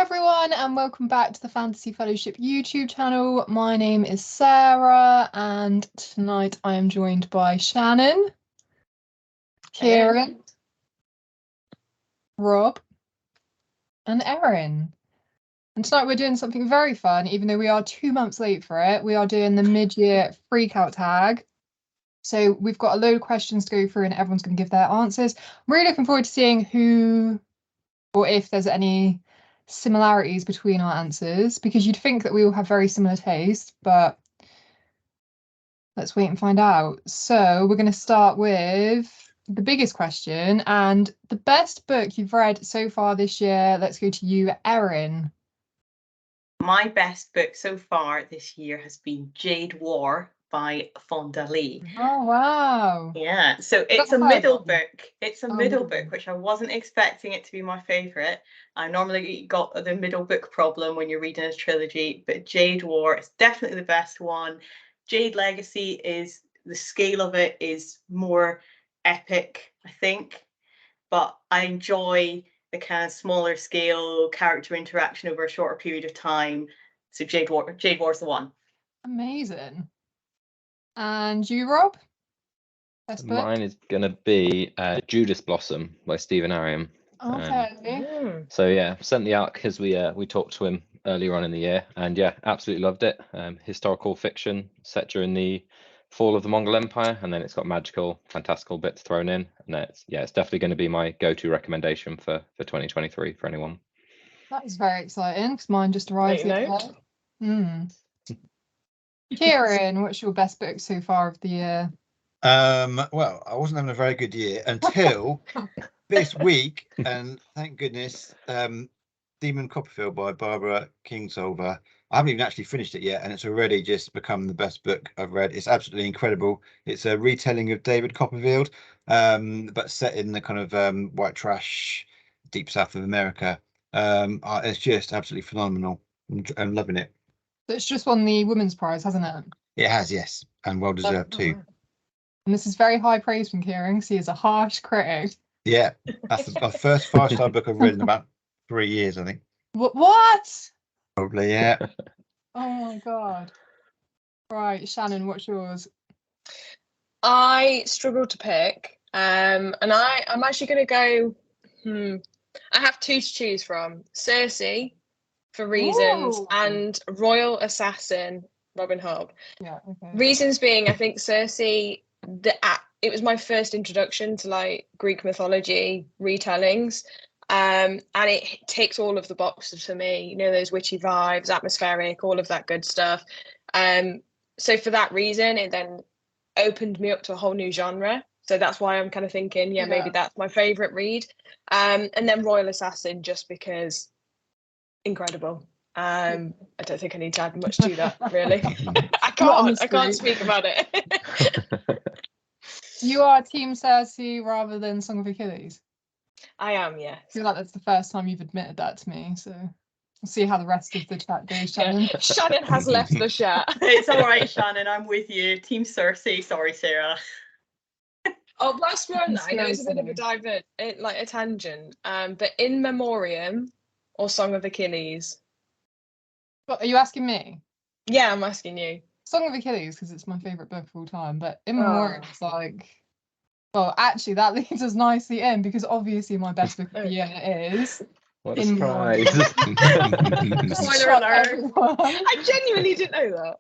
everyone, and welcome back to the Fantasy Fellowship YouTube channel. My name is Sarah, and tonight I am joined by Shannon, Kieran, Rob, and Erin. And tonight we're doing something very fun, even though we are 2 months late for it. We are doing the mid-year freakout tag. So we've got a load of questions to go through, and everyone's going to give their answers. I'm really looking forward to seeing who, or if there's any similarities between our answers, because you'd think that we all have very similar tastes, but let's wait and find out. So we're going to start with the biggest question and the best book you've read so far this year. Let's go to you, Erin. My best book so far this year has been Jade War by Fonda Lee. Oh, wow. Yeah, so it's a middle book. It's a middle book, which I wasn't expecting it to be my favourite. I normally got the middle book problem when you're reading a trilogy, but Jade War is definitely the best one. Jade Legacy is, the scale of it is more epic, I think, but I enjoy the kind of smaller scale character interaction over a shorter period of time. So Jade War's the one. Amazing. And you, Rob? Best book? Mine is going to be Judas Blossom by Stephen Ariam. Okay. So yeah, sent the out because we talked to him earlier on in the year, and yeah, absolutely loved it. Historical fiction set during the fall of the Mongol Empire, and then it's got magical, fantastical bits thrown in, and it's definitely going to be my go-to recommendation for 2023 for anyone. That is very exciting because mine just arrived the other day. Kieran, what's your best book so far of the year? Well, I wasn't having a very good year until this week, and thank goodness, Demon Copperfield by Barbara Kingsolver. I haven't even actually finished it yet, and it's already just become the best book I've read. It's absolutely incredible. It's a retelling of David Copperfield, but set in the kind of white trash, deep south of America. It's just absolutely phenomenal. I'm loving it. It's just won the Women's Prize, hasn't it? It has, yes, and well deserved too. And this is very high praise from Kieran, because he is a harsh critic. Yeah, that's the first 5-star book I've read in about 3 years, I think. What? Probably, yeah. Oh my god. Right, Shannon, what's yours? I struggled to pick, and I'm actually going to go. I have two to choose from: Cersei, for reasons, and Royal Assassin, Robin Hobb. Yeah. Okay. Reasons being, I think Cersei, it was my first introduction to like Greek mythology retellings, and it ticks all of the boxes for me. You know, those witchy vibes, atmospheric, all of that good stuff. So for that reason, it then opened me up to a whole new genre. So that's why I'm kind of thinking, maybe that's my favourite read. And then Royal Assassin, just because incredible. I don't think I need to add much to that, really. I can't speak about it. You are Team Cersei rather than Song of Achilles? I am, yes. I feel like that's the first time you've admitted that to me, so we'll see how the rest of the chat goes, Shannon. Yeah. Shannon has left the chat. It's all right, Shannon, I'm with you. Team Cersei, sorry, Sarah. Oh, last one, I know it's a bit of a tangent, but In Memoriam or Song of Achilles? What, are you asking me? Yeah, I'm asking you. Song of Achilles, because it's my favourite book of all time, but In Memoriam is like... Well, actually, that leads us nicely in, because obviously my best book of the year is... What a surprise. Spoiler alert. I genuinely didn't know that.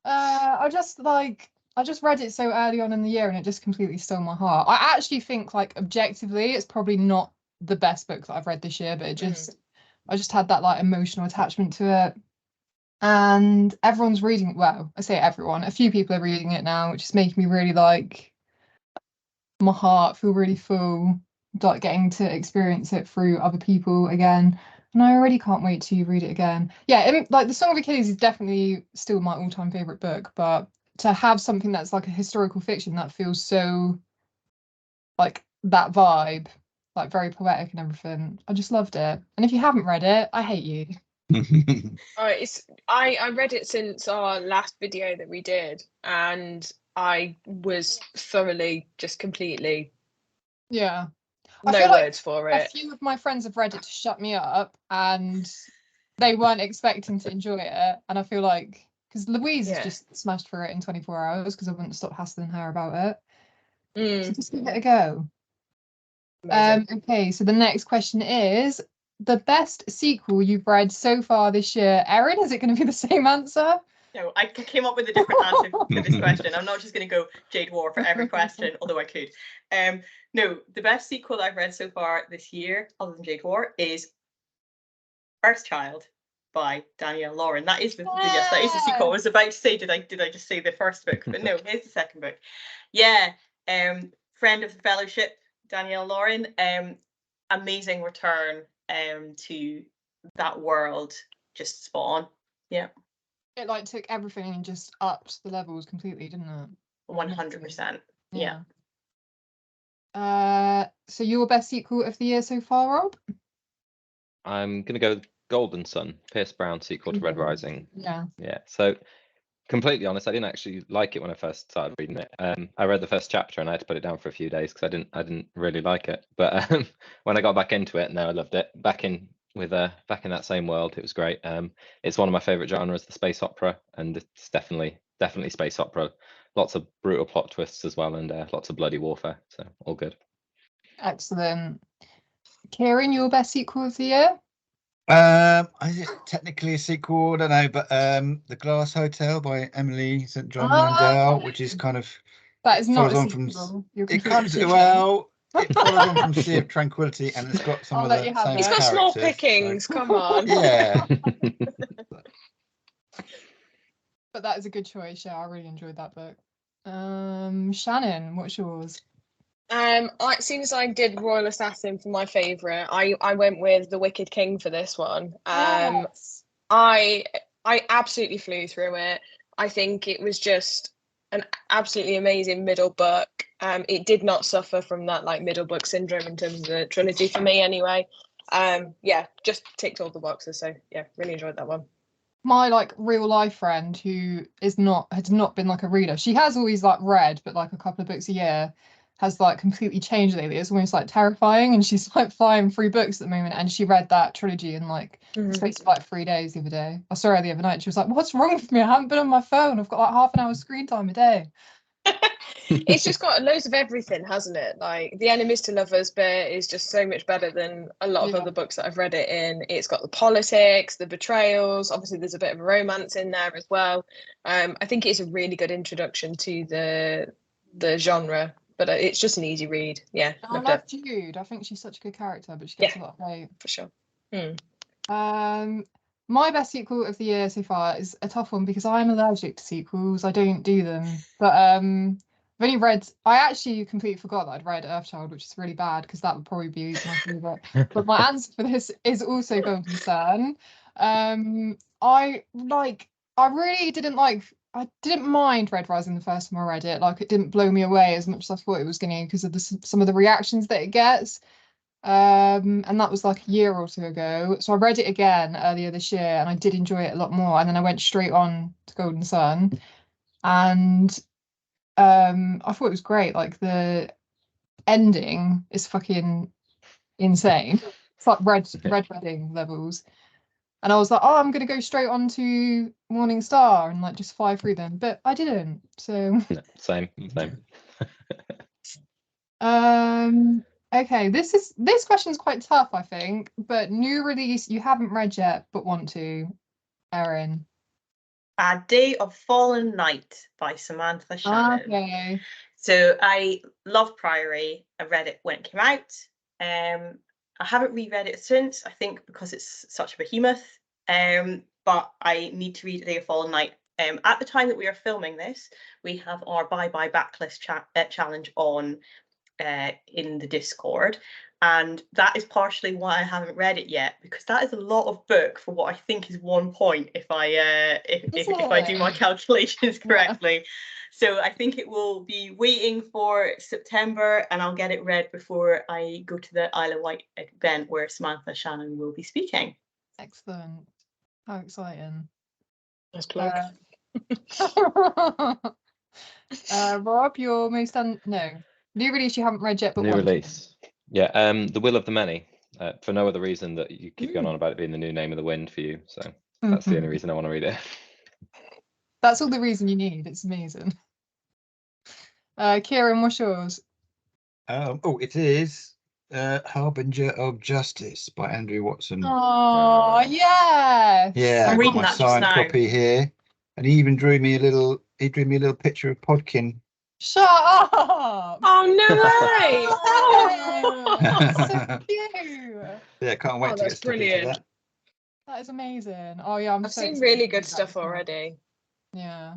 I just read it so early on in the year, and it just completely stole my heart. I actually think, like, objectively, it's probably not the best book that I've read this year, but it just... I just had that like emotional attachment to it, and everyone's reading it. Well, I say everyone, a few people are reading it now, which is making me really like my heart feel really full, like getting to experience it through other people again. And I already can't wait to read it again. Yeah, like the Song of Achilles is definitely still my all-time favorite book, but to have something that's like a historical fiction that feels so like that vibe, like very poetic and everything, I just loved it. And if you haven't read it, I hate you. I read it since our last video that we did, and I was thoroughly just completely I No feel like words for a it. few of my friends have read it to shut me up, and they weren't expecting to enjoy it. And I feel like because Louise has Yeah. just smashed through it in 24 hours because I wouldn't stop hassling her about it. So Mm, just give it a go. amazing. Okay, so the next question is the best sequel you've read so far this year. Erin, is it going to be the same answer? No, I came up with a different answer to this question. I'm not just going to go Jade War for every question, although I could. No, the best sequel I've read so far this year, other than Jade War, is Earthchild by Danielle Lauren. That is yes, that is the sequel. I was about to say, did I just say the first book? But no, here's the second book. Yeah, friend of the fellowship, Danielle Lauren. Amazing return to that world. Just spot on. Yeah. It like took everything and just upped the levels completely, didn't it? 100%. Yeah. So your best sequel of the year so far, Rob? I'm gonna go Golden Sun, Pierce Brown sequel to Red Rising. Yeah. Yeah. So completely honest, I didn't actually like it when I first started reading it. I read the first chapter and I had to put it down for a few days because I didn't really like it. But when I got back into it, no, I loved it. Back in that same world, it was great. It's one of my favorite genres, the space opera, and it's definitely space opera. Lots of brutal plot twists as well, and lots of bloody warfare. So all good. Excellent. Kieran, your best sequel of the year? Is it technically a sequel? I don't know, but The Glass Hotel by Emily St. John Mandel, which is kind of that is not a on sequel. it comes well. It follows on from Sea of Tranquility, and it's got some of the same characters. He's got small pickings. So. Come on. Yeah. But that is a good choice. Yeah, I really enjoyed that book. Shannon, what's yours? As soon as I did Royal Assassin for my favourite, I went with The Wicked King for this one. Yes. I absolutely flew through it. I think it was just an absolutely amazing middle book. It did not suffer from that like middle book syndrome in terms of the trilogy for me anyway. Yeah, just ticked all the boxes. So yeah, really enjoyed that one. My like real life friend who has not been like a reader. She has always like read, but like a couple of books a year, has like completely changed lately. It's almost like terrifying, and she's like flying through books at the moment. And she read that trilogy in like space of like 3 days the other day. I saw her the other night. She was like, "What's wrong with me? I haven't been on my phone. I've got like half an hour's screen time a day." It's just got loads of everything, hasn't it? Like The Enemies to Lovers bit is just so much better than a lot of other books that I've read it in. It's got the politics, the betrayals. Obviously, there's a bit of a romance in there as well. I think it's a really good introduction to the genre, but it's just an easy read. Yeah, I love Jude. I think she's such a good character, but she gets a lot of hate. For sure. My best sequel of the year so far is a tough one because I'm allergic to sequels. I don't do them. But I've only read, I actually completely forgot that I'd read Earthchild, which is really bad because that would probably be my favourite. But my answer for this is also Golden Sun. I really didn't mind Red Rising the first time I read it. Like it didn't blow me away as much as I thought it was going to because of some of the reactions that it gets. And that was like a year or two ago. So I read it again earlier this year and I did enjoy it a lot more. And then I went straight on to Golden Sun and I thought it was great. Like the ending is fucking insane. It's like red wedding levels. And I was like, oh, I'm gonna go straight on to Morning Star and like just fly through them. But I didn't. So no, same. Okay, this question's quite tough, I think, but new release you haven't read yet but want to, Erin. A Day of Fallen Night by Samantha Shannon. Okay. So I love Priory. I read it when it came out. I haven't reread it since, I think because it's such a behemoth. But I need to read A Day of Fallen Night. At the time that we are filming this, we have our Bye Bye Backlist challenge on in the Discord, and that is partially why I haven't read it yet, because that is a lot of book for what I think is 1 point if I do my calculations correctly. Yeah. So I think it will be waiting for September and I'll get it read before I go to the Isle of Wight event where Samantha Shannon will be speaking. Excellent. How exciting. Nice plug. Rob, your new release you haven't read yet but new release. Yeah, The Will of the Many, for no other reason that you keep going on about it being the new name of the wind for you. So that's the only reason I want to read it. That's all the reason you need. It's amazing. Kieran, what's yours? It is Harbinger of Justice by Andrew Watson. Oh, yes. Yeah, I'm I've got reading my that just signed now. copy here, and he even drew me a little picture of Podkin. Shut up. Oh, no way! That's so cute. Yeah, can't wait to that's get stuck into brilliant. that. That is amazing. Oh yeah, I've so seen excited really to good read that stuff as well. already. Yeah.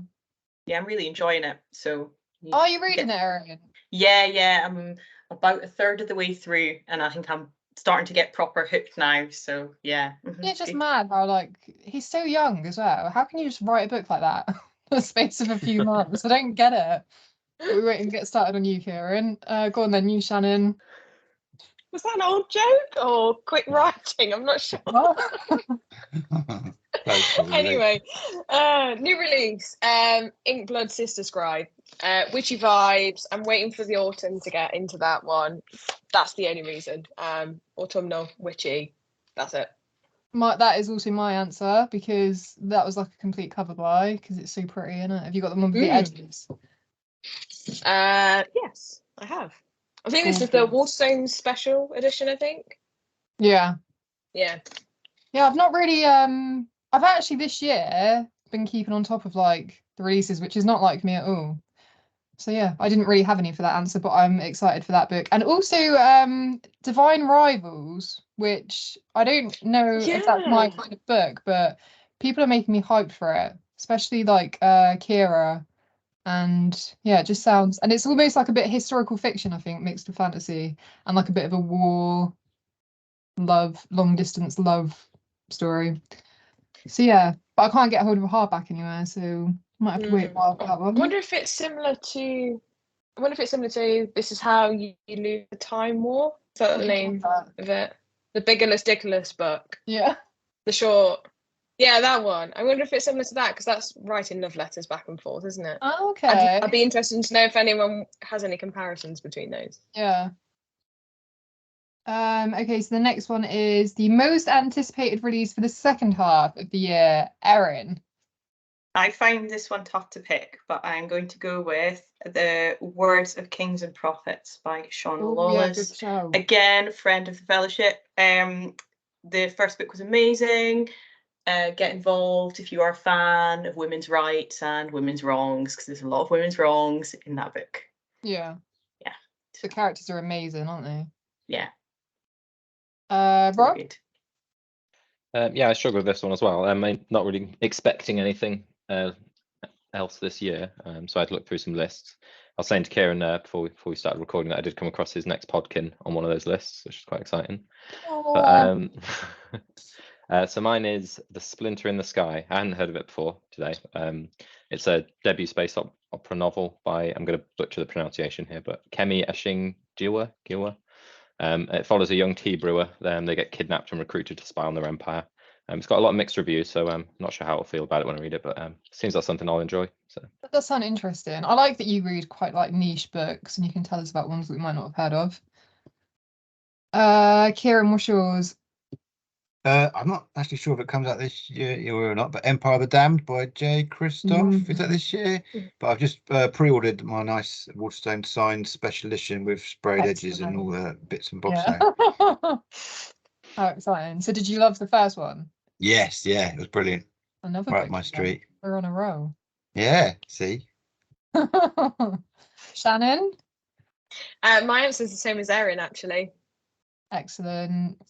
Yeah, I'm really enjoying it. So Oh, you're reading it, Erin? Yeah. I'm about a third of the way through, and I think I'm starting to get proper hooked now. So yeah. It's just mad how like he's so young as well. How can you just write a book like that in the space of a few months? I don't get it. But we wait and get started on you, Kieran. Go on then, you, Shannon. Was that an old joke or quick writing? I'm not sure. Anyway, new release, Ink Blood Sister Scribe, witchy vibes. I'm waiting for the autumn to get into that one. That's the only reason. Autumnal, witchy. That's it. That is also my answer because that was like a complete cover buy because it's so pretty, isn't it? Have you got the one with the edges? Yes, I have. I think this is the Waterstones special edition, I think. Yeah. Yeah. Yeah, I've not really I've actually this year been keeping on top of like the releases, which is not like me at all. So yeah, I didn't really have any for that answer, but I'm excited for that book. And also Divine Rivals, which I don't know if that's my kind of book, but people are making me hyped for it, especially like Kira. And yeah, it just sounds, and it's almost like a bit historical fiction, I think, mixed with fantasy and like a bit of a war, love, long distance love story. So yeah, but I can't get hold of a hardback anywhere, so I might have to wait a while for that one. I wonder if it's similar to This Is How You Lose the Time War. Is that the name of it? The Biggerless Dickless book. Yeah. The short. Yeah, that one. I wonder if it's similar to that because that's writing love letters back and forth, isn't it? Okay. I'd be interested to know if anyone has any comparisons between those. Yeah. Okay, so the next one is the most anticipated release for the second half of the year. Erin. I find this one tough to pick, but I'm going to go with The Words of Kings and Prophets by Shauna Lawless. Yeah, again, friend of the fellowship. The first book was amazing. Get involved if you are a fan of women's rights and women's wrongs, because there's a lot of women's wrongs in that book. Yeah. The characters are amazing, aren't they? Yeah. Rob? Yeah, I struggle with this one as well. I'm not really expecting anything else this year, so I'd look through some lists. I was saying to Kieran before we started recording that I did come across his next podkin on one of those lists, which is quite exciting. But, so mine is The Splinter in the Sky. I hadn't heard of it before today. It's a debut space opera novel by, I'm going to butcher the pronunciation here, but Kemi Ashing-Jiwa. It follows a young tea brewer. They get kidnapped and recruited to spy on their empire. It's got a lot of mixed reviews, so I'm not sure how I'll feel about it when I read it, but seems like something I'll enjoy. So that does sound interesting. I like that you read quite like niche books and you can tell us about ones that we might not have heard of. Kieran, what's yours? I'm not actually sure if it comes out this year or not, but Empire of the Damned by J. Christoph. Is that this year? But I've just pre-ordered my nice Waterstone signed special edition with sprayed edges and all the bits and bobs. Yeah. How exciting. So did you love the first one? Yes, yeah, it was brilliant. Another right book up my street. We're on a roll. Yeah, see. Shannon? My answer is the same as Erin, actually. Excellent.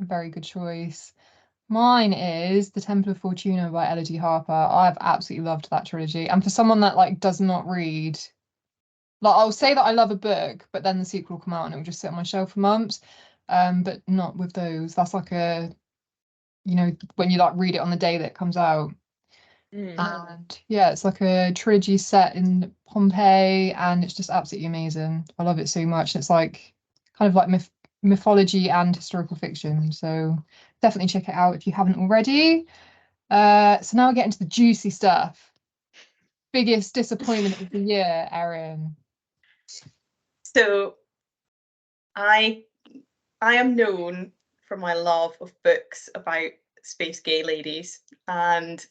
Very good choice. Mine is The Temple of Fortuna by Elodie Harper. I've absolutely loved that trilogy. And for someone that like does not read, like I'll say that I love a book, but then the sequel will come out and it will just sit on my shelf for months. But not with those. That's like when you like read it on the day that it comes out. And yeah, it's like a trilogy set in Pompeii and it's just absolutely amazing. I love it so much. It's like kind of like mythology and historical fiction. So definitely check it out if you haven't already. So now I get into the juicy stuff. Biggest disappointment of the year, Erin. So I am known for my love of books about space gay ladies, and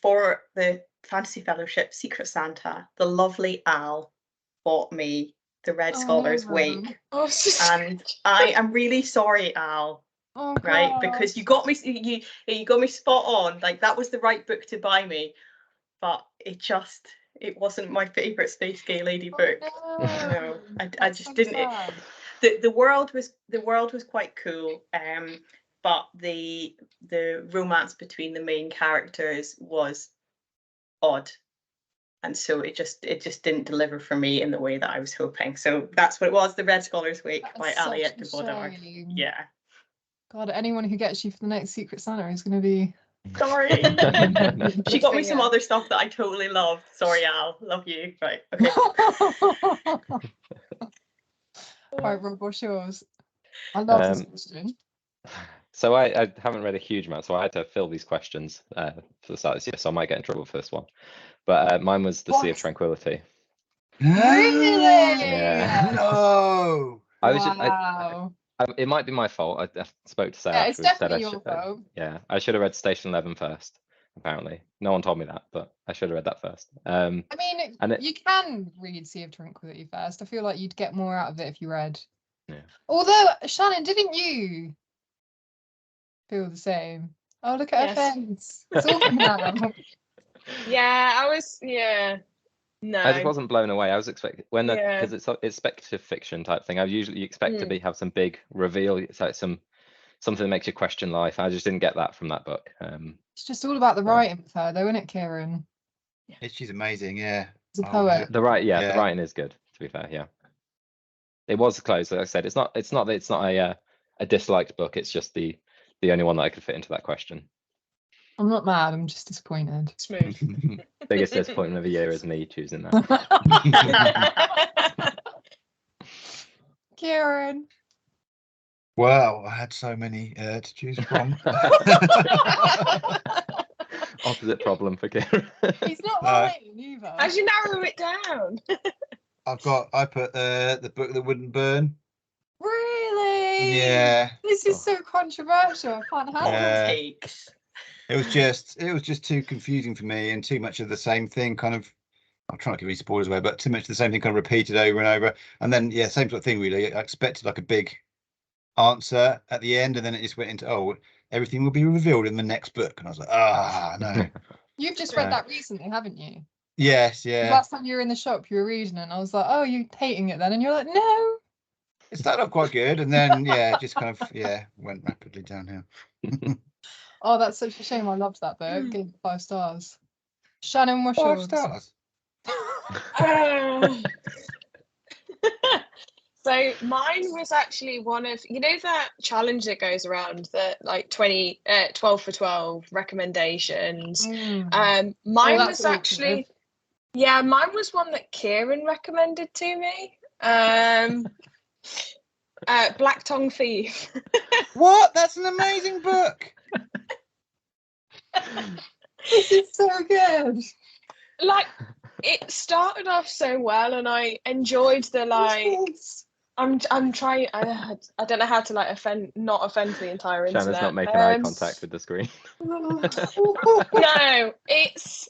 for the Fantasy Fellowship Secret Santa, the lovely Al bought me the Red Scholar's Wake, and I am really sorry, Al. Oh, right, because you got me spot on. Like, that was the right book to buy me, but it wasn't my favorite space gay lady book. No, I just didn't. The world was quite cool, but the romance between the main characters was odd, and so it just didn't deliver for me in the way that I was hoping. So that's what it was, the Red Scholar's Wake by Aliette de Bodard. Yeah. God, anyone who gets you for the next Secret Santa is going to be... Sorry. She got me some other stuff that I totally loved. Sorry, Al. Love you. Right. Okay. Right, Rob, what's yours? I love this question. So I haven't read a huge amount, so I had to fill these questions for the start of this year, so I might get in trouble for this one. But mine was The Sea of Tranquility. Really? Yeah. No. Wow. It might be my fault. I spoke to Sarah. Yeah, it's definitely your fault. Yeah, I should have read Station 11 first. Apparently, no one told me that, but I should have read that first. I mean, you can read Sea of Tranquility first. I feel like you'd get more out of it if you read. Yeah. Although, Shannon, didn't you feel the same? Oh, look at her face. It's all coming out. Yeah, I was. Yeah. No. I just wasn't blown away. I was expecting because it's speculative fiction type thing. I usually expect to have some big reveal. It's like something that makes you question life. I just didn't get that from that book. It's just all about the writing with her, though, isn't it, Kieran? She's amazing. Yeah. She's a poet. The writing is good. To be fair, yeah. It was close. Like I said, it's not a disliked book. It's just the only one that I could fit into that question. I'm not mad. I'm just disappointed. Smooth. Biggest disappointment of the year is me choosing that. Kieran. Wow, I had so many to choose from. Opposite problem for Kieran. He's not lying either. As you narrow it down. I put the book that wouldn't burn. Really? Yeah. This is so controversial. I can't handle it. It was just too confusing for me, and too much of the same thing. Kind of, I'm trying not to give any spoilers away, but too much of the same thing kind of repeated over and over. And then same sort of thing really. I expected like a big answer at the end, and then it just went into everything will be revealed in the next book, and I was like, no. You've just read that recently, haven't you? Yes, yeah. Last time you were in the shop, you were reading it, and I was like, oh, you're hating it then, and you're like, no. It started off quite good, and then it just kind of went rapidly downhill. Oh, that's such a shame. I loved that book. Gave it 5 stars. Shannon, what's yours? 5 stars. So mine was actually one of, that challenge that goes around, that like 12 for 12 recommendations. Mine was actually, mine was one that Kieran recommended to me. Black Tongue Thief. What? That's an amazing book. This is so good. Like, it started off so well, and I enjoyed the I'm trying. I don't know how to not offend the entire internet. Shannon's not making eye contact with the screen. No, it's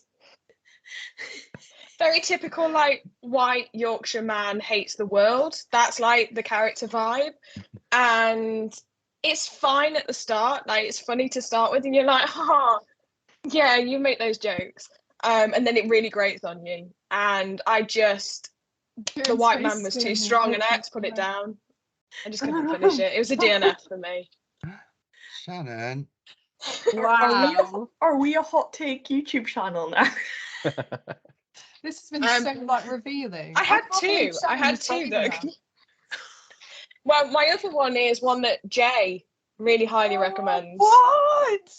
very typical, white Yorkshire man hates the world. That's the character vibe, and it's fine at the start. It's funny to start with, and you're like, yeah, you make those jokes, and then it really grates on you. And the white man was too strong, and I had to put it down. I just couldn't finish it. It was a DNF for me. Shannon. Wow. Are we a hot take YouTube channel now? This has been so revealing. I had two though. Well, my other one is one that Jay really highly recommends. What?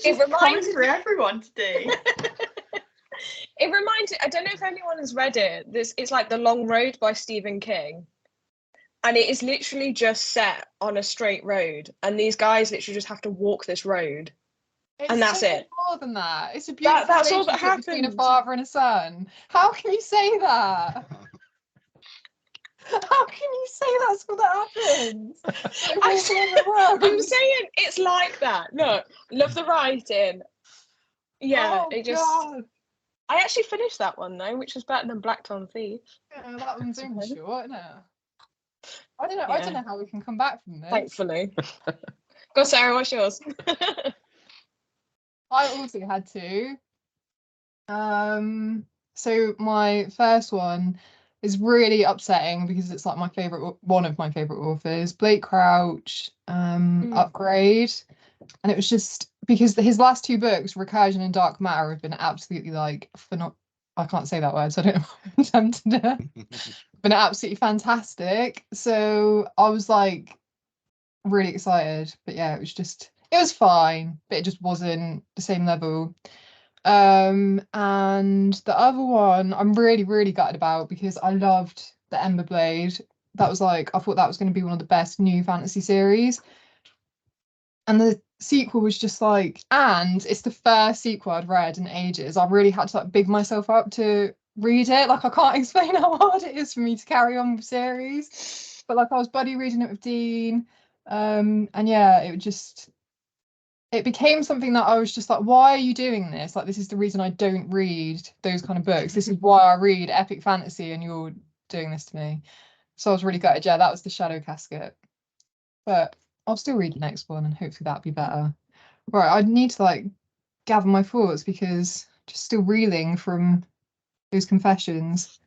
It reminds for everyone today. It reminds. I don't know if anyone has read it. It's like The Long Road by Stephen King, and it is literally just set on a straight road, and these guys literally just have to walk this road, and that's it. More than that, it's a beautiful that's all that relationship between a father and a son. How can you say that? How can you say that's what happens? I'm saying it's like that. No, love the writing. Yeah, Oh, it just. God. I actually finished that one though, which was better than Blackthorn Thief. Yeah, that one's only short, isn't it? I don't know. Yeah. I don't know how we can come back from this. Thankfully. Go, Sarah. What's yours? I also had two. So my first one is really upsetting because it's like one of my favorite authors, Blake Crouch, Upgrade, and it was just because his last two books, Recursion and Dark Matter, have been absolutely like I can't say that word, so I don't know why I'm tempted to. Been absolutely fantastic. So I was like really excited, but yeah, it was fine, but it just wasn't the same level. And the other one I'm really, really gutted about because I loved the Ember Blade. That was like, I thought that was going to be one of the best new fantasy series. And the sequel was just like, and it's the first sequel I'd read in ages. I really had to like big myself up to read it. Like I can't explain how hard it is for me to carry on with series. But like I was buddy reading it with Dean. And yeah, it became something that I was just like, why are you doing this? Like, this is the reason I don't read those kind of books. This is why I read epic fantasy, and you're doing this to me. So I was really gutted. Yeah, that was the Shadow Casket. But I'll still read the next one, and hopefully that'll be better. Right, I need to like gather my thoughts because just still reeling from those confessions.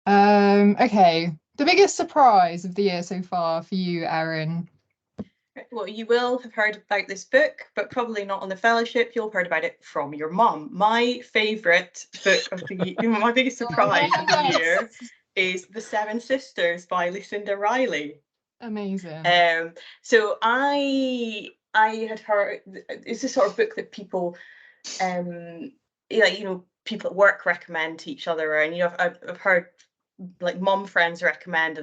Okay. The biggest surprise of the year so far for you, Erin. Well, you will have heard about this book, but probably not on the Fellowship. You'll have heard about it from your mum. My favourite book of the year, my biggest surprise of the year is The Seven Sisters by Lucinda Riley. Amazing. So I had heard it's the sort of book that people, people at work recommend to each other, and I've heard like mum friends recommend,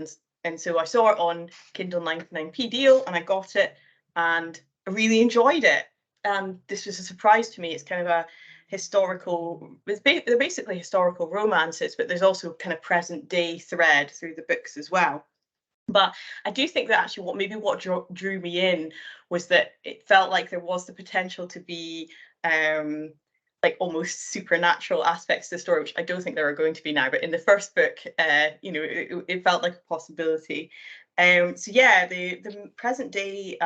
and so I saw it on Kindle 99p deal, and I got it, and I really enjoyed it. This was a surprise to me. It's kind of a historical. They're basically historical romances, but there's also kind of present day thread through the books as well. But I do think that actually what drew me in was that it felt like there was the potential to be like almost supernatural aspects to the story, which I don't think there are going to be now. But in the first book, it felt like a possibility. So yeah, the present day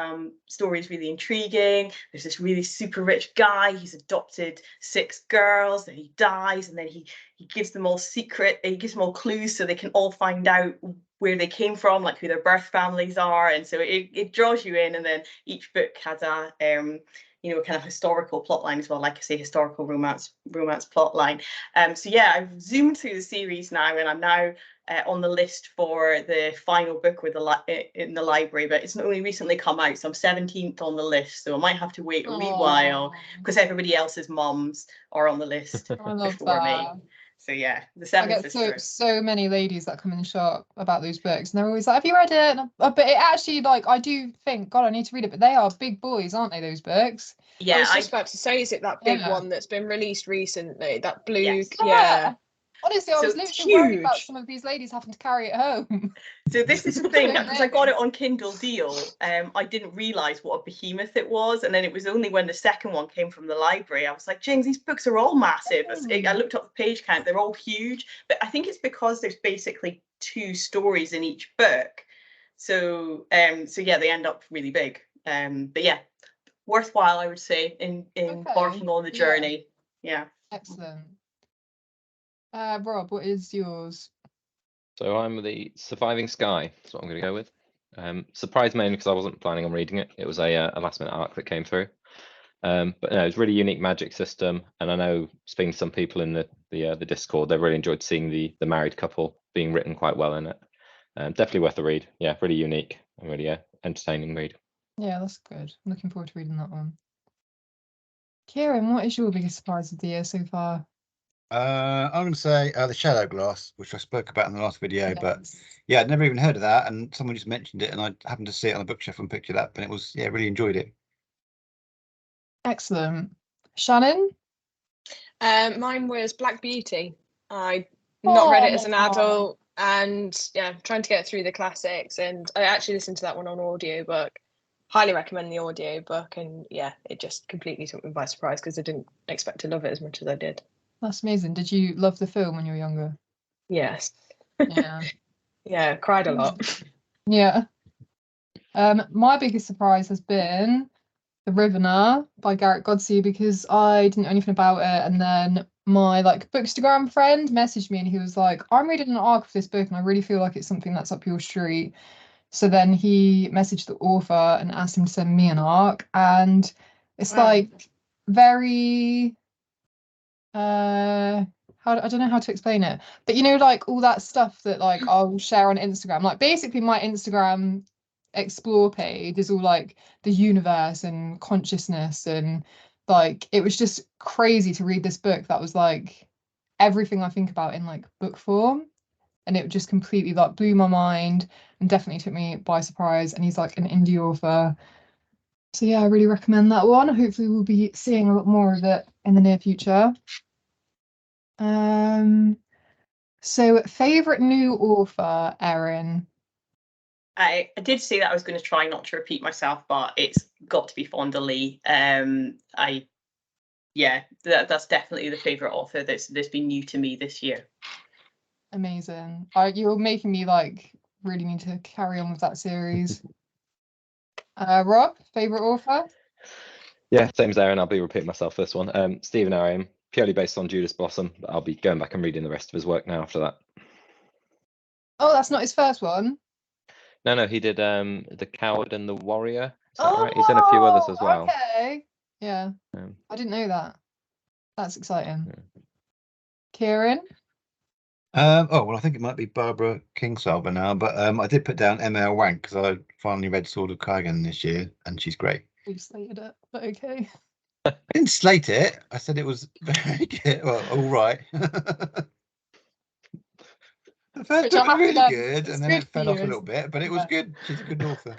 story is really intriguing. There's this really super rich guy. He's adopted 6 girls. Then he dies, and then he gives them all he gives them all clues so they can all find out where they came from, like who their birth families are, and so it draws you in. And then each book has a kind of historical plot line as well, like I say, historical romance plot line. So yeah, I've zoomed through the series now, and I'm now on the list for the final book in the library, but it's only recently come out, so I'm 17th on the list, so I might have to wait a wee while because everybody else's mums are on the list before me. So yeah, The Seven Sisters. I get so many ladies that come in the shop about those books, and they're always like, "Have you read it?" But it actually, like, I do think, God, I need to read it. But they are big boys, aren't they? Those books. Yeah, I was just about to say, is it that big one that's been released recently? That blue, yes. yeah. Honestly, I was literally worried about some of these ladies having to carry it home. So this is the thing, because I got it on Kindle deal, I didn't realise what a behemoth it was, and then it was only when the second one came from the library, I was like, James, these books are all massive. I looked up the page count, they're all huge, but I think it's because there's basically 2 stories in each book. So yeah, they end up really big. But yeah, worthwhile, I would say, in embarking on the journey. Yeah. Excellent. Rob, what is yours? So I'm the Surviving Sky. That's what I'm going to go with. Surprised mainly because I wasn't planning on reading it. It was a last minute arc that came through. But no, it's a really unique magic system, and I know speaking to some people in the Discord, they really enjoyed seeing the married couple being written quite well in it. Definitely worth a read. Yeah, really unique and really entertaining read. Yeah, that's good. I'm looking forward to reading that one. Kieran, what is your biggest surprise of the year so far? I'm going to say The Shadow Glass, which I spoke about in the last video, but yeah, I'd never even heard of that, and someone just mentioned it, and I happened to see it on the bookshelf and picked it up, and it was, yeah, really enjoyed it. Excellent. Shannon? Mine was Black Beauty. I not read it as an adult. and yeah, trying to get through the classics. And I actually listened to that one on audiobook. Highly recommend the audiobook, and yeah, it just completely took me by surprise because I didn't expect to love it as much as I did. That's amazing. Did you love the film when you were younger? Yes. Yeah. Yeah, cried a lot. Yeah. My biggest surprise has been The Rivener by Garrett Godsey, because I didn't know anything about it, and then my like Bookstagram friend messaged me and he was like, I'm reading an arc of this book and I really feel like it's something that's up your street. So then he messaged the author and asked him to send me an arc, and it's like very I don't know how to explain it, but you know, like all that stuff that like I'll share on Instagram, like basically my Instagram explore page is all like the universe and consciousness, and like it was just crazy to read this book that was like everything I think about in like book form, and it just completely like blew my mind and definitely took me by surprise, and he's like an indie author. So yeah, I really recommend that one. Hopefully we'll be seeing a lot more of it in the near future. So favorite new author, Erin? I did say that I was going to try not to repeat myself, but it's got to be Fonda Lee. That's definitely the favorite author that's been new to me this year. Amazing. You're making me like really need to carry on with that series. Rob, favorite author? Yeah, same as Erin. I'll be repeating myself for this one. Stephen Ariam, purely based on Judas Blossom. But I'll be going back and reading the rest of his work now after that. Oh, that's not his first one. No, he did The Coward and the Warrior. Is that right? He's done a few others as well. Okay. Yeah. I didn't know that. That's exciting. Yeah. Kieran? Well, I think it might be Barbara Kingsolver now, but I did put down M.L. Wank because I finally read Sword of Kaigan this year, and she's great. We've slated it, but okay. I didn't slate it. I said it was very good. Well, all right. The first book was really good, and then it fell off a little bit, but it was good. She's a good author.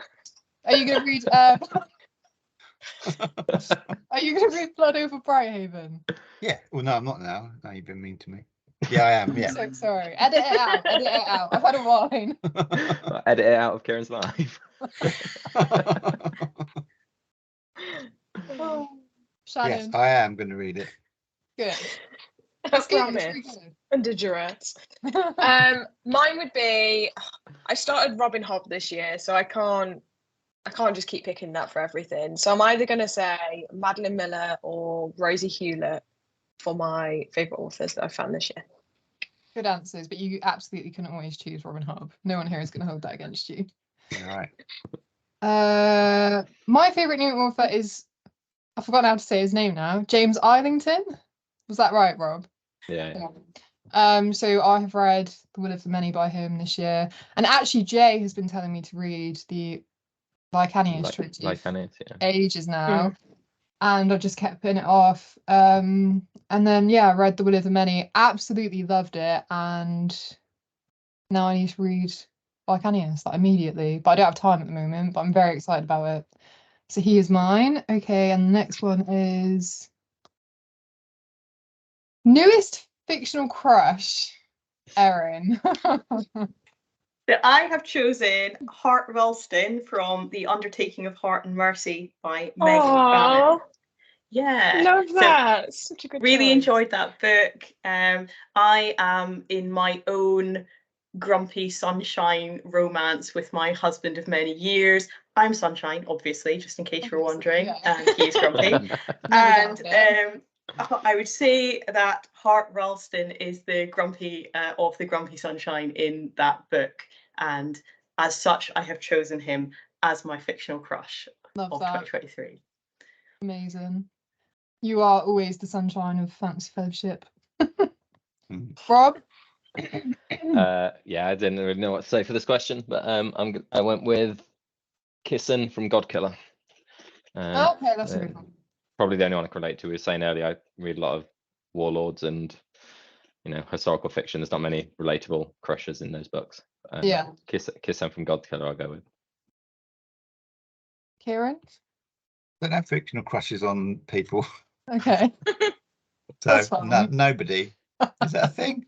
Are you going to read? Are you going to read Blood Over Brighthaven? Yeah. Well, no, I'm not now. No, you've been mean to me. Yeah, I am. Yeah. So sorry. Edit it out. Edit it out. I've had a wine. Edit it out of Kieran's life. Shannon. Yes, I am going to read it. Good. That's promise. Under duress. Mine would be, I started Robin Hobb this year, so I can't just keep picking that for everything. So I'm either going to say Madeline Miller or Rosie Hewlett for my favourite authors that I've found this year. Good answers, but you absolutely couldn't always choose Robin Hobb. No one here is going to hold that against you. All right. My favourite new author is, I've forgotten how to say his name now, James Islington. Was that right, Rob? Yeah. So I have read The Will of the Many by him this year, and actually Jay has been telling me to read the Lycanius trilogy for ages now, and I just kept putting it off. And then I read The Will of the Many, absolutely loved it, and now I need to read Lycanius like immediately, but I don't have time at the moment, but I'm very excited about it. So he is mine. Okay, and the next one is newest fictional crush, Erin. So I have chosen Hart Ralston from The Undertaking of Heart and Mercy by Meg Bannon. Yeah, love that. Such a good really choice. Enjoyed that book. I am in my own grumpy sunshine romance with my husband of many years. I'm sunshine, obviously, just in case you're wondering, and he's grumpy. And I would say that Hart Ralston is the grumpy of the grumpy sunshine in that book, and as such, I have chosen him as my fictional crush of 2023. Amazing. You are always the sunshine of Fantasy Fellowship. Rob? I didn't really know what to say for this question, but I went with Kieran from Godkiller. Okay, that's a good one. Probably the only one I can relate to. We were saying earlier, I read a lot of warlords and historical fiction. There's not many relatable crushes in those books. Kieran from Godkiller, I'll go with. Kieran? I don't have fictional crushes on people. Okay. So nobody. Is that a thing?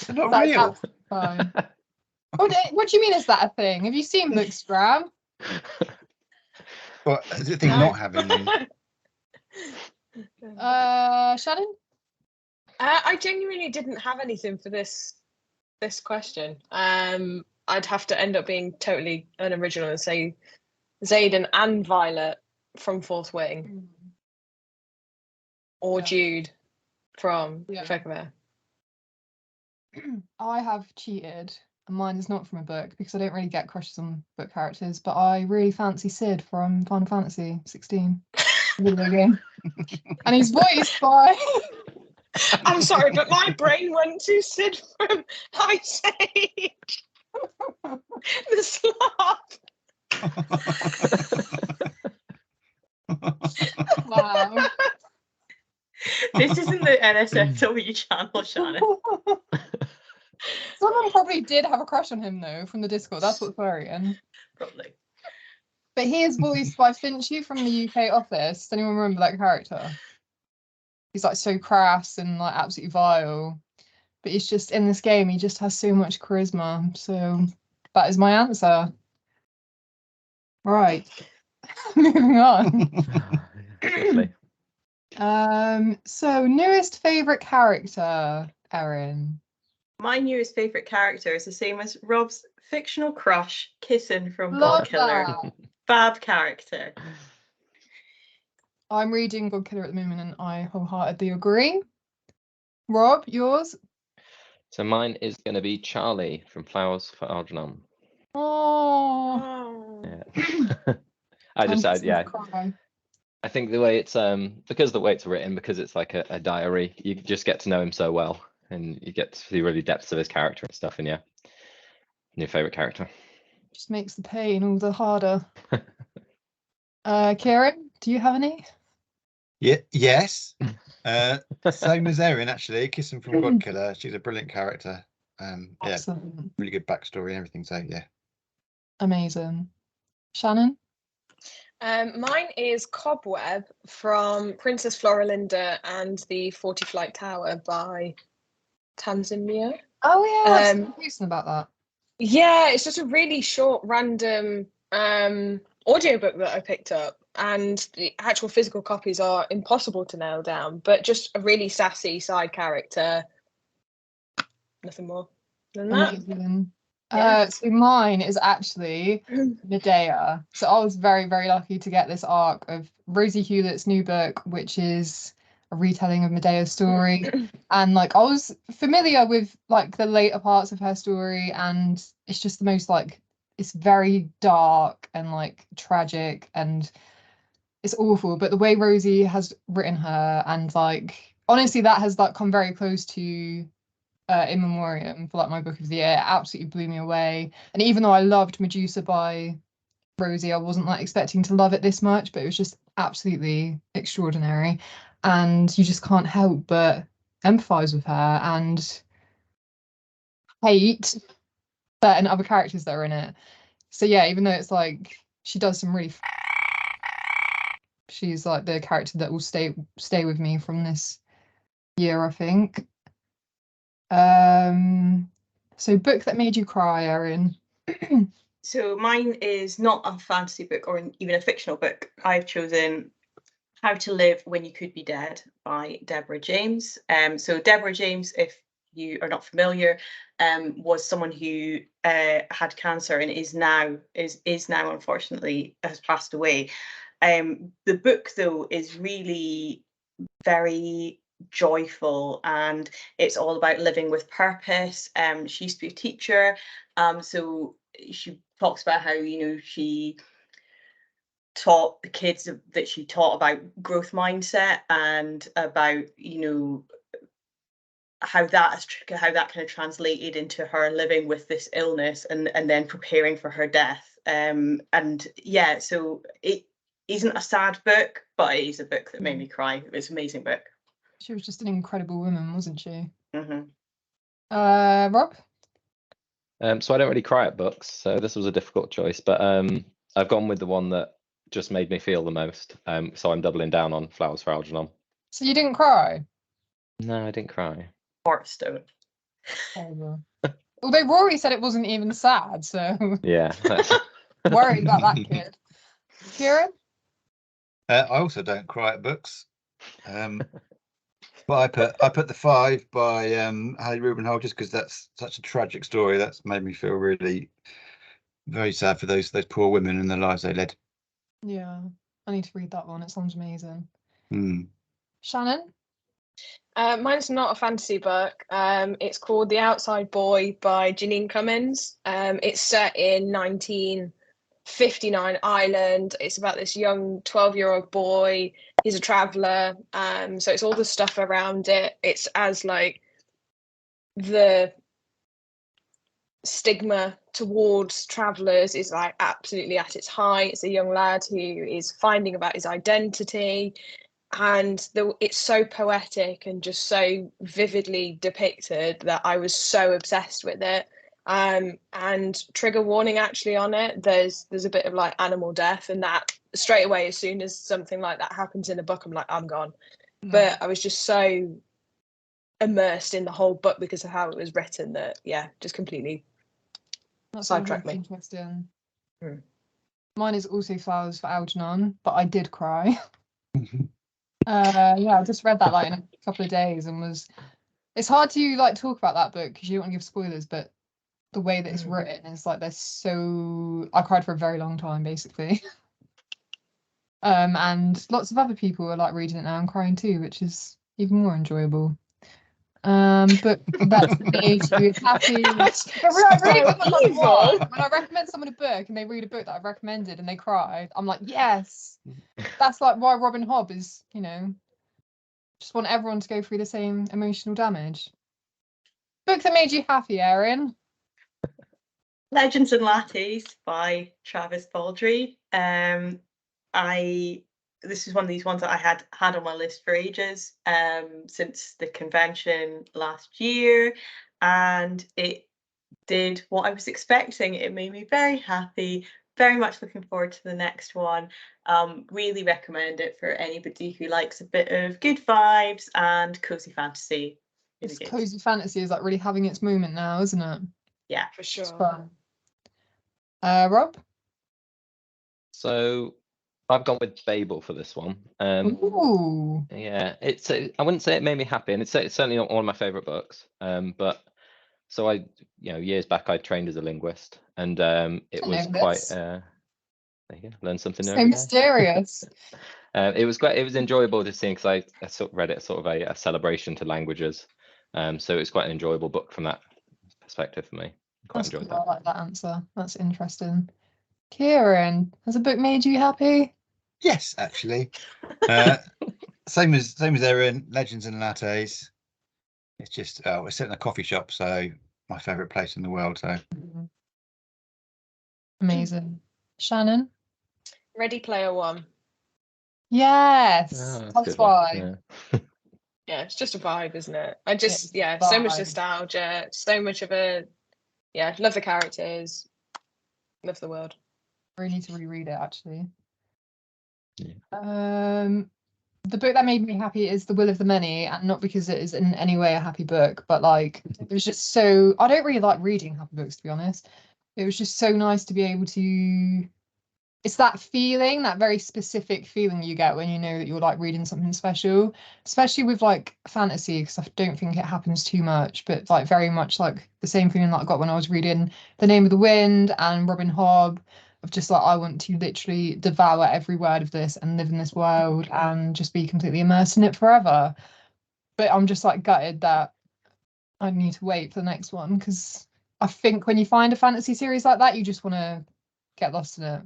They're not real. Fine. What do you mean? Is that a thing? Have you seen Bookstagram? Well, is it thing No. not having them? Shannon? I genuinely didn't have anything for this question. I'd have to end up being totally unoriginal and say Xaden and Violet from Fourth Wing, or Yeah. Jude from Yeah. Fegma. I have cheated, and mine is not from a book because I don't really get crushes on book characters, but I really fancy Sid from Final Fantasy 16 video game. And he's voiced by I'm sorry, but my brain went to Sid from Ice Age. The sloth. wow. This isn't the NSFW channel, Shannon. Someone probably did have a crush on him though from the Discord. That's what's worrying. Probably. But he is voiced by Finchy from the UK office. Does anyone remember that character? He's like so crass and like absolutely vile. But he's just in this game, he just has so much charisma. So that is my answer. Right. Moving on. Lovely. So newest favourite character, Erin. My newest favourite character is the same as Rob's fictional crush, Kieran from Love Godkiller. that. Fab character. I'm reading Godkiller at the moment and I wholeheartedly agree. Rob, yours? So mine is going to be Charlie from Flowers for Algernon. Oh. Yeah. I think the way it's because the way it's written, because it's like a diary, you just get to know him so well, and you get to see really depths of his character and stuff. And yeah, new favorite character. Just makes the pain all the harder. Kieran, do you have any? Yeah, yes. Same as Erin, actually. Kissing from Godkiller. She's a brilliant character. Yeah, Excellent. really good backstory and everything. So yeah. Amazing. Shannon? Mine is Cobweb from Princess Floralinda and the 40 Flight Tower by Tanzania. Oh yeah, I was thinking about that. Yeah, it's just a really short, random audiobook that I picked up, and the actual physical copies are impossible to nail down, but just a really sassy side character. Nothing more than that. Amazing. Yeah. So mine is actually Medea. So I was very, very lucky to get this arc of Rosie Hewlett's new book, which is a retelling of Medea's story. And like I was familiar with like the later parts of her story, and it's just the most like it's very dark and like tragic and it's awful. But the way Rosie has written her, and like honestly that has like come very close to In Memoriam for like my book of the year. It absolutely blew me away. And even though I loved Medusa by Rosie, I wasn't like expecting to love it this much, but it was just absolutely extraordinary. And you just can't help but empathize with her and hate certain other characters that are in it. So yeah, even though it's like she does some really she's like the character that will stay with me from this year, I think. So book that made you cry, Erin. So mine is not a fantasy book or even a fictional book. I've chosen How to Live When You Could Be Dead by Deborah James. So Deborah James, if you are not familiar, was someone who had cancer and is now unfortunately has passed away. The book though is really very joyful and it's all about living with purpose. She used to be a teacher, so she talks about how she taught the kids that she taught about growth mindset and about how that kind of translated into her living with this illness and then preparing for her death. And yeah, so it isn't a sad book, but it is a book that made me cry. It's an amazing book. She was just an incredible woman, wasn't she? Mm-hmm. Rob? So I don't really cry at books, so this was a difficult choice, but I've gone with the one that just made me feel the most. So I'm doubling down on Flowers for Algernon. So you didn't cry? No, I didn't cry. Heartstone. Oh, Although Rory said it wasn't even sad, so Yeah. That's... worried about that kid. Kieran? I also don't cry at books. But I put The Five by Hallie Rubenhold, just because that's such a tragic story. That's made me feel really very sad for those poor women and the lives they led. Yeah, I need to read that one. It sounds amazing. Mm. Shannon? Mine's not a fantasy book. It's called The Outside Boy by Janine Cummins. It's set in 1959 Ireland. It's about this young 12-year-old boy. He's a traveller. So it's all the stuff around it. It's as like the stigma towards travellers is like absolutely at its height. It's a young lad who is finding about his identity. And it's so poetic and just so vividly depicted that I was so obsessed with it. And trigger warning actually on it, there's a bit of like animal death, and that straight away, as soon as something like that happens in a book, I'm like, I'm gone. No. But I was just so immersed in the whole book because of how it was written that just completely sidetracked me. Interesting. Hmm. Mine is also Flowers for Algernon, but I did cry. I just read that like in a couple of days and it's hard to like talk about that book because you don't want to give spoilers, but the way that it's written is like I cried for a very long time basically. And lots of other people are like reading it now and crying too, which is even more enjoyable. But that's made you happy. But really when I recommend someone a book and they read a book that I've recommended and they cry, I'm like, yes. That's like why Robin Hobb is, just want everyone to go through the same emotional damage. Book that made you happy, Erin. Legends and Lattes by Travis Baldry. This is one of these ones that I had on my list for ages, since the convention last year, and it did what I was expecting. It made me very happy, very much looking forward to the next one. Really recommend it for anybody who likes a bit of good vibes and cozy fantasy. Really This good. cozy fantasy is like really having its moment now, isn't it? Yeah, for sure. It's fun. Rob? So I've gone with Babel for this one. Ooh. Yeah, I wouldn't say it made me happy, and it's certainly not one of my favorite books. But so years back I trained as a linguist, and it was quite. There you go, learn something new. So mysterious. It was great. It was enjoyable to see because I sort of read it as sort of a celebration to languages. So it's quite an enjoyable book from that perspective for me. Quite enjoyed that. I like that answer. That's interesting. Kieran, has a book made you happy? Yes, actually. Same as Erin, Legends and Lattes. It's just we're sitting in a coffee shop, so my favourite place in the world. So Amazing. Shannon? Ready Player One. Yes, that's why. Yeah, it's just a vibe, isn't it? I just so much nostalgia, so much of love the characters, love the world. I really need to reread it actually. Yeah. The book that made me happy is The Will of the Many, and not because it is in any way a happy book, but like it was just so. I don't really like reading happy books, to be honest. It was just so nice to be able to. It's that feeling, that very specific feeling you get when you know that you're like reading something special, especially with like fantasy, because I don't think it happens too much, but like very much like the same feeling that I got when I was reading The Name of the Wind and Robin Hobb, of just like I want to literally devour every word of this and live in this world and just be completely immersed in it forever. But I'm just like gutted that I need to wait for the next one, because I think when you find a fantasy series like that, you just want to get lost in it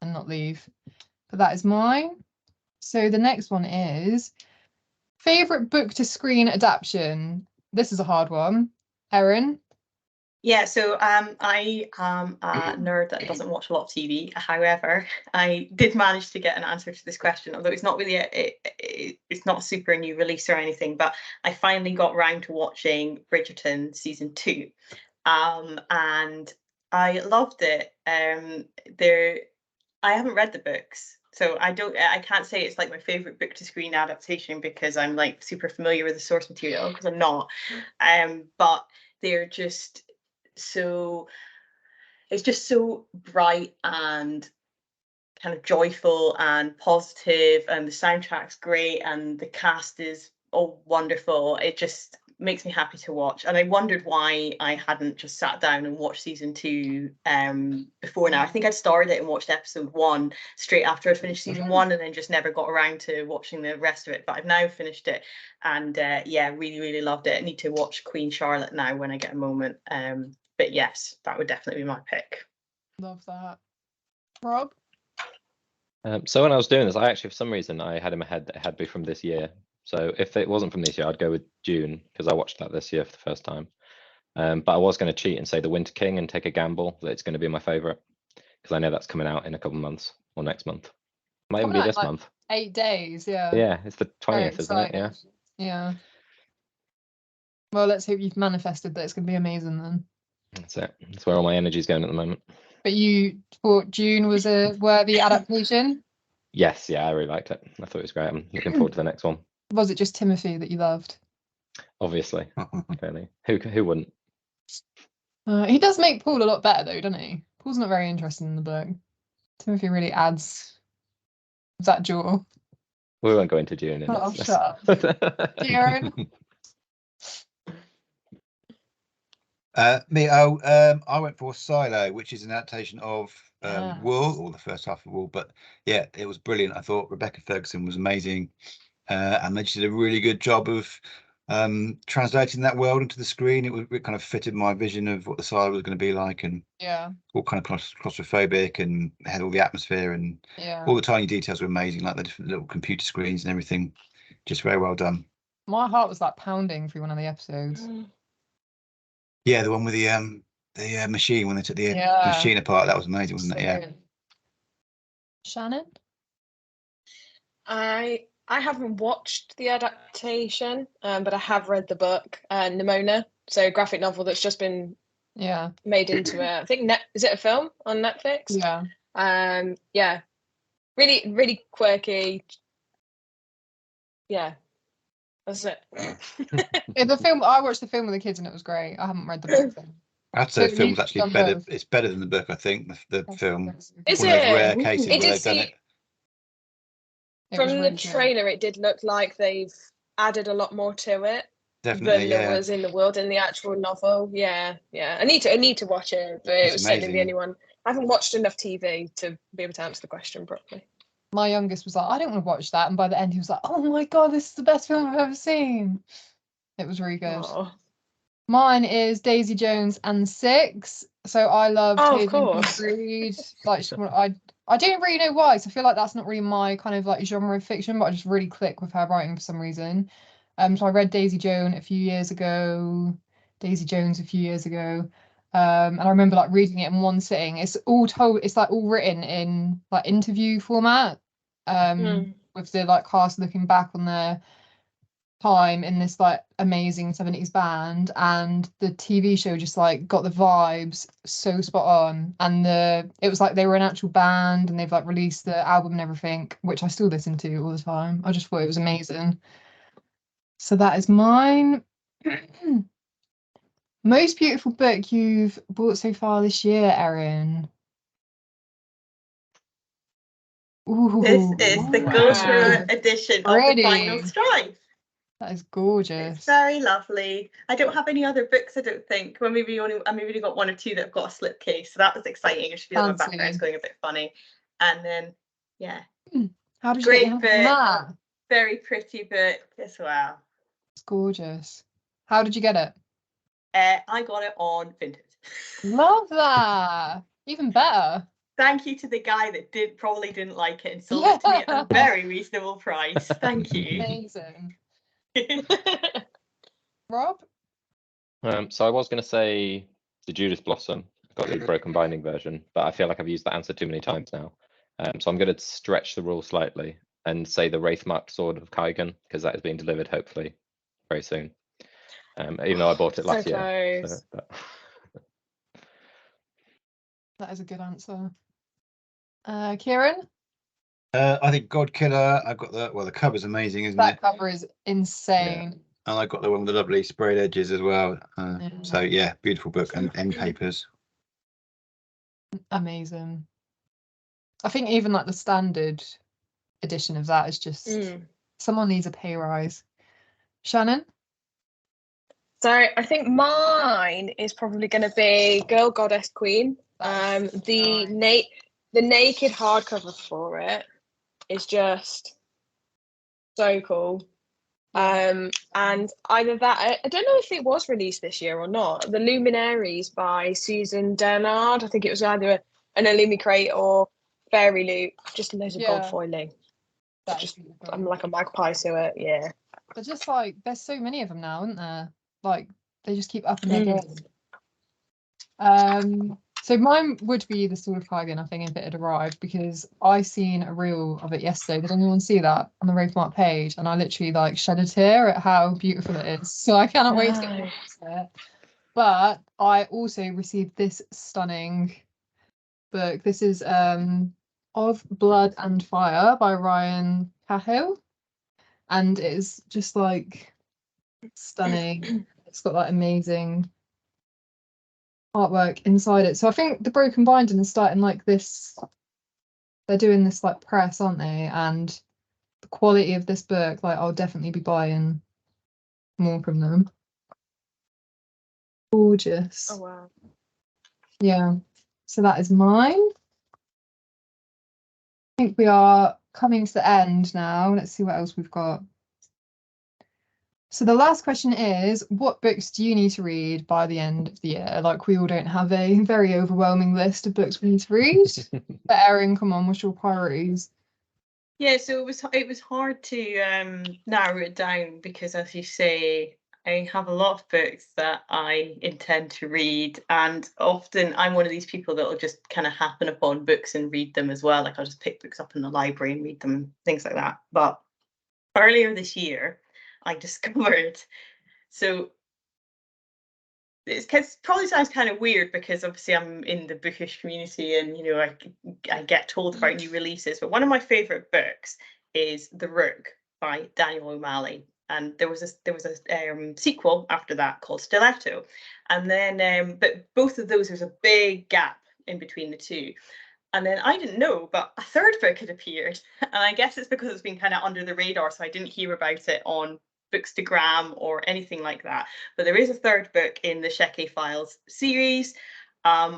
and not leave. But that is mine. So the next one is favorite book to screen adaptation. This is a hard one. Erin? Yeah, so I am a nerd that doesn't watch a lot of TV. However, I did manage to get an answer to this question, although it's not really it's not a super new release or anything. But I finally got round to watching Bridgerton season 2, and I loved it. I haven't read the books, so I can't say it's like my favorite book to screen adaptation because I'm like super familiar with the source material, because I'm not. But they're just it's just so bright and kind of joyful and positive, and the soundtrack's great, and the cast is all wonderful. It just makes me happy to watch. And I wondered why I hadn't just sat down and watched season 2 before now. I think I'd started it and watched episode 1 straight after I'd finished season 1, and then just never got around to watching the rest of it. But I've now finished it, and yeah, really, really loved it. I need to watch Queen Charlotte now when I get a moment. But yes, that would definitely be my pick. Love that. Rob? So when I was doing this, I actually, for some reason, I had in my head that it had to be from this year. So if it wasn't from this year, I'd go with June, because I watched that this year for the first time. But I was going to cheat and say The Winter King and take a gamble that it's going to be my favourite, because I know that's coming out in a couple of months, or next month. Might even be this month. 8 days, yeah. Yeah, it's the 20th, Very isn't it? Yeah. excited. Yeah. Well, let's hope you've manifested that it's going to be amazing then. That's it. That's where all my energy's going at the moment. But you thought June was a worthy adaptation? Yes, yeah, I really liked it. I thought it was great. I'm looking forward to the next one. Was it just Timothy that you loved? Obviously, clearly. Who wouldn't? He does make Paul a lot better though, doesn't he? Paul's not very interested in the book. Timothy really adds that jaw. We won't go into June. Oh, shut up. Kieran? I went for Silo, which is an adaptation of Wool, or the first half of Wool. But yeah, it was brilliant. I thought Rebecca Ferguson was amazing, and they just did a really good job of translating that world into the screen. It kind of fitted my vision of what the Silo was going to be like, and all kind of claustrophobic, and had all the atmosphere, and all the tiny details were amazing, like the different little computer screens and everything. Just very well done. My heart was like pounding through one of the episodes. Yeah, the one with the machine, when they took the machine apart, that was amazing, wasn't it? Yeah. Shannon? I haven't watched the adaptation, but I have read the book, Nimona, so a graphic novel that's just been made into I think is it a film on Netflix? Yeah. Really, really quirky. Yeah. That's it. The film, I watched the film with the kids and it was great. I haven't read the book then. I'd say the film's actually better. It's better than the book, I think. The film. Is one it? Of those rare cases where they've done it. From the trailer, it did look like they've added a lot more to it than there was in the world in the actual novel. Yeah. I need to watch it, but it was certainly the only one. I haven't watched enough TV to be able to answer the question properly. My youngest was like, I don't want to watch that, and by the end he was like, oh my god, this is the best film I've ever seen. It was really good. Aww. Mine is Daisy Jones and Six. So I love Reed. Like, I don't really know why. So I feel like that's not really my kind of like genre of fiction, but I just really click with her writing for some reason. So I read Daisy Jones a few years ago. And I remember like reading it in one sitting. It's like all written in like interview format. With the like cast looking back on their time in this like amazing 70s band, and the TV show just like got the vibes so spot on, and it was like they were an actual band and they've like released the album and everything, which I still listen to all the time. I just thought it was amazing. So that is mine. Most beautiful book you've bought so far this year, Erin? Ooh, this is the Gosha edition of The Final Strife. That is gorgeous. It's very lovely. I don't have any other books, I don't think. Well, maybe only got one or two that have got a slipcase, so that was exciting. I just feel like my background's going a bit funny. And then, yeah. How did you get your hands on that? Very pretty book as well. It's gorgeous. How did you get it? I got it on Vinted. Love that. Even better. Thank you to the guy that probably didn't like it and sold it to me at a very reasonable price. Thank you. Amazing. Rob? So I was going to say the Judas Blossom. I've got the broken binding version, but I feel like I've used that answer too many times now. So I'm going to stretch the rule slightly and say the Wraithmarked Sword of Kieran, because that is being delivered hopefully very soon. Even though I bought it last year. So, that is a good answer. Kieran? I think God Killer. I've got the cover's amazing, isn't it? That cover is insane. and I got the one with the lovely sprayed edges as well. Yeah. So yeah, beautiful book and end papers. Amazing. I think even like the standard edition of that is just someone needs a pay rise. Shannon? So I think mine is probably going to be Girl Goddess Queen. The naked hardcover for it is just so cool. And either that, I don't know if it was released this year or not. The Luminaries by Susan Dennard. I think it was either an Illumi crate or Fairy Loot. Just loads of gold foiling. I'm like a magpie to it. Yeah. But just like there's so many of them now, aren't there? Like they just keep upping their game. So mine would be the Sword of Cargan, I think, if it had arrived, because I seen a reel of it yesterday. Did anyone see that on the Ravemark page? And I literally like shed a tear at how beautiful it is. So I cannot wait to get it. But I also received this stunning book. This is Of Blood and Fire by Ryan Cahill. And it is just like stunning. It's got like amazing artwork inside it. So I think the Broken Binding is starting like this. They're doing this like press, aren't they? And the quality of this book, like I'll definitely be buying more from them. Gorgeous. Oh wow. Yeah. So that is mine. I think we are coming to the end now. Let's see what else we've got. So the last question is, what books do you need to read by the end of the year? Like we all don't have a very overwhelming list of books we need to read. But Erin, come on, what's your priorities? Yeah, so it was hard to narrow it down because, as you say, I have a lot of books that I intend to read, and often I'm one of these people that will just kind of happen upon books and read them as well. Like I'll just pick books up in the library and read them, things like that. But earlier this year, I discovered, so it probably sounds kind of weird because obviously I'm in the bookish community and I get told about new releases, but one of my favorite books is The Rook by Daniel O'Malley, and there was a sequel after that called Stiletto, and then but both of those, there's a big gap in between the two. And then I didn't know, but a third book had appeared. And I guess it's because it's been kind of under the radar, so I didn't hear about it on Bookstagram or anything like that. But there is a third book in the Sheke Files series,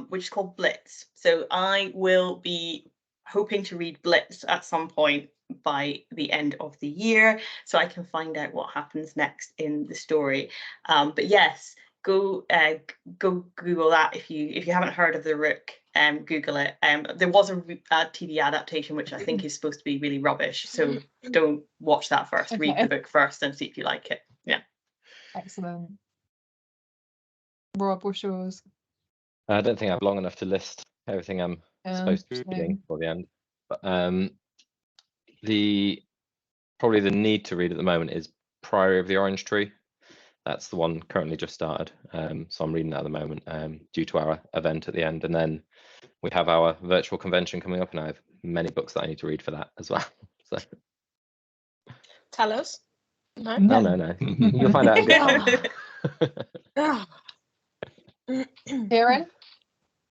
which is called Blitz. So I will be hoping to read Blitz at some point by the end of the year, so I can find out what happens next in the story. But yes, go Google that if you haven't heard of The Rook. Google it. There was a TV adaptation which I think is supposed to be really rubbish, so don't watch that first. Okay. Read the book first and see if you like it. Yeah. Excellent. Rob, what's yours? I don't think I have long enough to list everything I'm supposed to be reading for the end. But probably the need to read at the moment is Priory of the Orange Tree. That's the one currently just started. So I'm reading that at the moment due to our event at the end. And then we have our virtual convention coming up, and I have many books that I need to read for that as well. So Tell us. No. No. You'll find out as good. Kieran?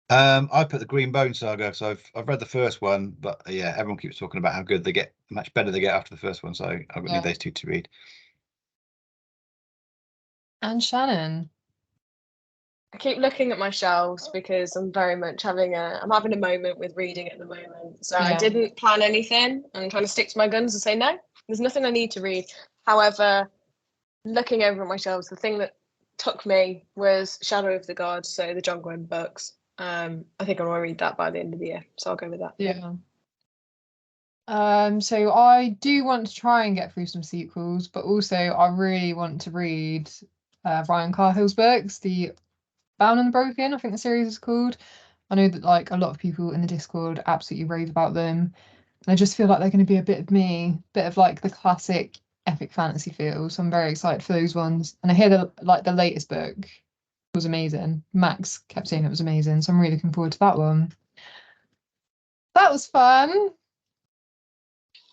I put the Green Bone Saga, so I've read the first one, but yeah, everyone keeps talking about how good they get, much better they get after the first one, so I've got those two to read. And Shannon? I keep looking at my shelves because I'm very much having a moment with reading at the moment. So I didn't plan anything. I'm trying to stick to my guns and say no, there's nothing I need to read. However, looking over at my shelves, the thing that took me was Shadow of the Gods, so the John Gwynne books. I think I want to read that by the end of the year, so I'll go with that. Yeah. So I do want to try and get through some sequels, but also I really want to read Ryan Carhill's books, the Bound and Broken, I think the series is called. I know that like a lot of people in the Discord absolutely rave about them, and I just feel like they're going to be a bit of me, bit of like the classic epic fantasy feel. So I'm very excited for those ones. And I hear that like the latest book was amazing. Max kept saying it was amazing, so I'm really looking forward to that one. That was fun.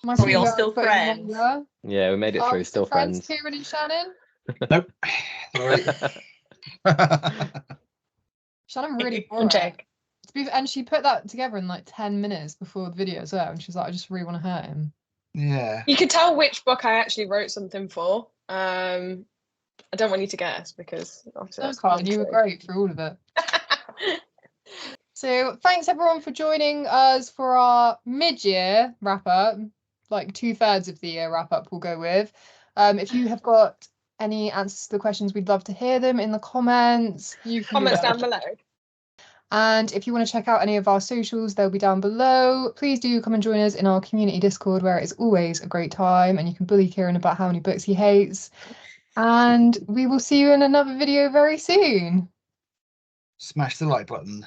Are we all still friends? Yeah, we made it through. Still friends. Kieran and Shannon? Nope. Sorry. Shannon really I'm bought it. joking. And she put that together in like 10 minutes before the video as well. And she was like, I just really want to hurt him. Yeah. You could tell which book I actually wrote something for. I don't want you to guess because obviously That's fine. You were true. great through all of it. So thanks everyone for joining us for our mid-year wrap-up. Like 2/3 of the year wrap-up we'll go with. If you have got any answers to the questions, we'd love to hear them in the comments. You can Comments down below. And if you want to check out any of our socials, they'll be down below. Please do come and join us in our community Discord, where it's always a great time and you can bully Kieran about how many books he hates. And we will see you in another video very soon. Smash the like button.